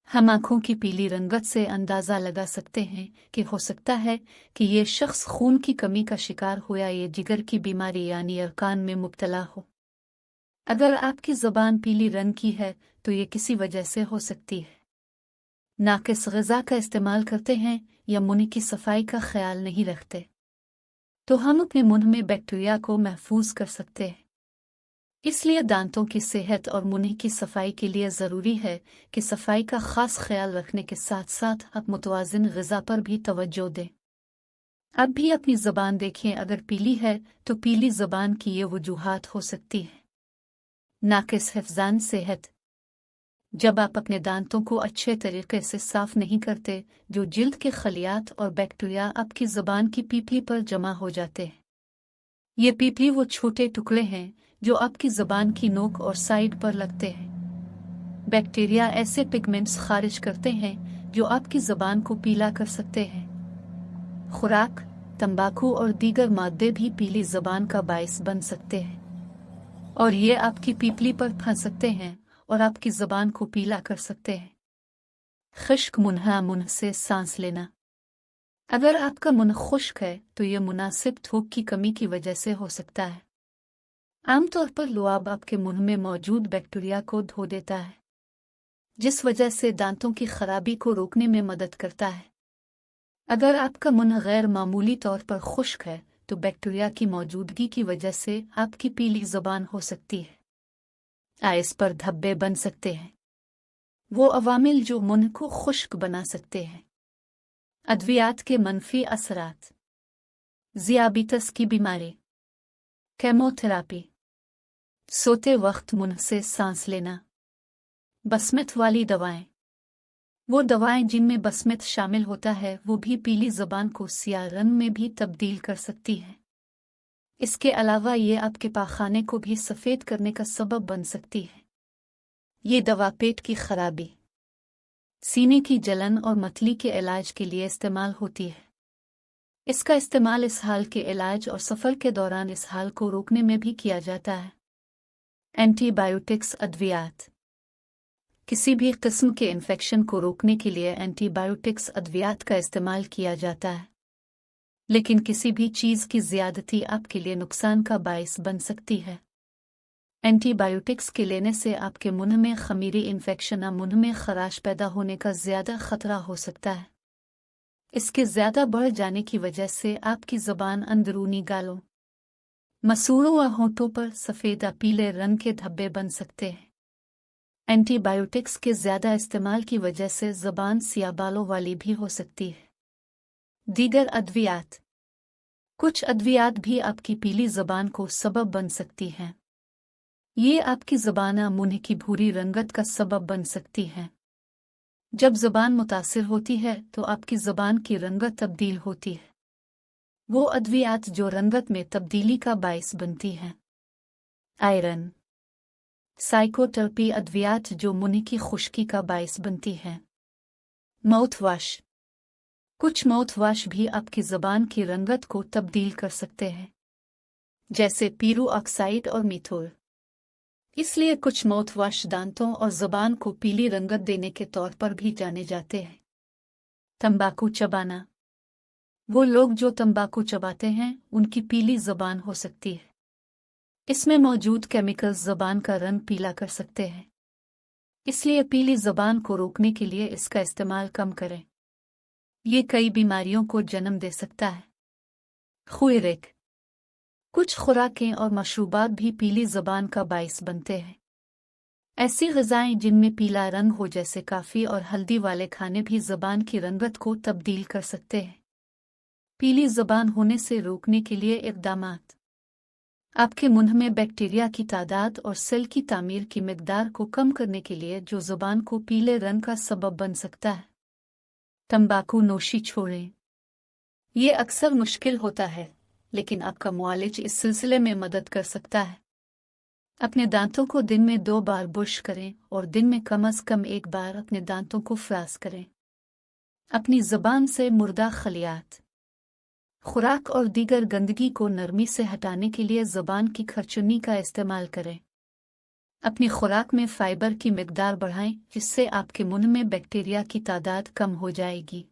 हम आंखों की पीली रंगत से अंदाज़ा लगा सकते हैं कि हो सकता है कि ये शख्स खून की कमी का शिकार हो या ये जिगर की बीमारी यानी अरकान में मुब्तला हो। अगर आपकी ज़ुबान पीली रंग की है तो ये किसी वजह से हो सकती है। नाकिस ग़िज़ा का इस्तेमाल करते हैं या मुंह की सफाई का ख्याल नहीं रखते तो हम अपने मुंह में बैक्टीरिया को महफूज कर सकते हैं। इसलिए दांतों की सेहत और मुंह की सफाई के लिए ज़रूरी है कि सफाई का ख़ास ख्याल रखने के साथ साथ आप मुतवाज़िन ग़िज़ा पर भी तवज्जो दें। अब भी अपनी ज़ुबान देखें, अगर पीली है तो पीली ज़ुबान की ये वजूहात हो सकती हैं। नाकिस हिफ़्ज़ान सेहत, जब आप अपने दांतों को अच्छे तरीके से साफ नहीं करते, जो जिल्द के खलियात और बैक्टीरिया आपकी ज़ुबान की पीपली पर जमा हो जाते हैं। ये पीपली वो छोटे टुकड़े हैं जो आपकी ज़ुबान की नोक और साइड पर लगते हैं। बैक्टीरिया ऐसे पिगमेंट्स खारिज करते हैं जो आपकी ज़ुबान को पीला कर सकते हैं। खुराक, तंबाकू और दीगर मादे भी पीली ज़ुबान का बायस बन सकते हैं और ये आपकी पीपली पर फंस सकते हैं और आपकी ज़ुबान को पीला कर सकते हैं। खुश्क मुंह से सांस लेना, अगर आपका मुंह खुश्क है तो ये मुनासिब थूक की कमी की वजह से हो सकता है। आमतौर पर लुआब आपके मुंह में मौजूद बैक्टीरिया को धो देता है, जिस वजह से दांतों की खराबी को रोकने में मदद करता है। अगर आपका मुंह गैर मामूली तौर पर खुश्क है तो बैक्टीरिया की मौजूदगी की वजह से आपकी पीली ज़ुबान हो सकती है। आइस पर धब्बे बन सकते हैं, वो अवामिल जो मुंह को खुश्क बना सकते हैं। अद्वियात के मनफी असरात, ज़ियाबितस की बीमारी, केमोथेरापी, सोते वक्त मुंह से सांस लेना, बसमत वाली दवाएं, वो दवाएं जिनमें बसमत शामिल होता है वो भी पीली ज़ुबान को सियाह रंग में भी तब्दील कर सकती है। इसके अलावा ये आपके पाखाने को भी सफ़ेद करने का सबब बन सकती है। ये दवा पेट की खराबी, सीने की जलन और मतली के इलाज के लिए इस्तेमाल होती है। इसका इस्तेमाल इसहाल के इलाज और सफ़र के दौरान इसहाल को रोकने में भी किया जाता है। एंटीबायोटिक्स अद्वियात, किसी भी किस्म के इन्फेक्शन को रोकने के लिए एंटीबायोटिक्स अद्वियात का इस्तेमाल किया जाता है, लेकिन किसी भी चीज़ की ज़्यादती आपके लिए नुकसान का बायस बन सकती है। एंटीबायोटिक्स के लेने से आपके मुंह में खमीरी इन्फेक्शन या मुंह में खराश पैदा होने का ज़्यादा खतरा हो सकता है। इसके ज़्यादा बढ़ जाने की वजह से आपकी ज़ुबान अंदरूनी गालों, मसूड़ों व होठों पर सफ़ेद या पीले रंग के धब्बे बन सकते हैं। एंटीबायोटिक्स के ज़्यादा इस्तेमाल की वजह से ज़ुबान सियाह बालों वाली भी हो सकती है। दीगर अद्वियात, कुछ अद्वियात भी आपकी पीली ज़ुबान को सबब बन सकती हैं। ये आपकी ज़ुबान या मुंह की भूरी रंगत का सबब बन सकती है। जब ज़ुबान मुतासिर होती है तो आपकी ज़ुबान की रंगत तब्दील होती है। वो अद्वियात जो रंगत में तब्दीली का बायस बनती हैं। आयरन, साइकोटर्पी अद्वियात जो मुंह की खुश्की का बायस बनती हैं। माउथवाश, कुछ माउथवाश भी आपकी ज़ुबान की रंगत को तब्दील कर सकते हैं, जैसे पीरू ऑक्साइड और मीथोल। इसलिए कुछ माउथवाश दांतों और ज़ुबान को पीली रंगत देने के तौर पर भी जाने जाते हैं। तंबाकू चबाना, वो लोग जो तंबाकू चबाते हैं उनकी पीली ज़ुबान हो सकती है। इसमें मौजूद केमिकल्स ज़ुबान का रंग पीला कर सकते हैं, इसलिए पीली ज़ुबान को रोकने के लिए इसका इस्तेमाल कम करें। ये कई बीमारियों को जन्म दे सकता है। खुरक, कुछ खुराकें और मशरूबात भी पीली ज़ुबान का बायस बनते हैं। ऐसी ग़िज़ाएं जिनमें पीला रंग हो जैसे काफ़ी और हल्दी वाले खाने भी ज़ुबान की रंगत को तब्दील कर सकते हैं। पीली ज़ुबान होने से रोकने के लिए इक़दामात, आपके मुंह में बैक्टीरिया की तादाद और सेल की तामीर की मिक़दार को कम करने के लिए जो ज़ुबान को पीले रंग का सबब बन सकता है। तंबाकू नोशी छोड़ें, ये अक्सर मुश्किल होता है लेकिन आपका मुआलिज इस सिलसिले में मदद कर सकता है। अपने दांतों को दिन में 2 बार ब्रश करें और दिन में कम से कम 1 बार अपने दांतों को फ्रास करें। अपनी ज़ुबान से मुर्दा खलियात, खुराक और दीगर गंदगी को नरमी से हटाने के लिए ज़ुबान की खरचुन्नी का इस्तेमाल करें। اپنی خوراک میں فائبر کی مقدار بڑھائیں، جس سے آپ کے منہ میں بیکٹیریا کی تعداد کم ہو جائے گی۔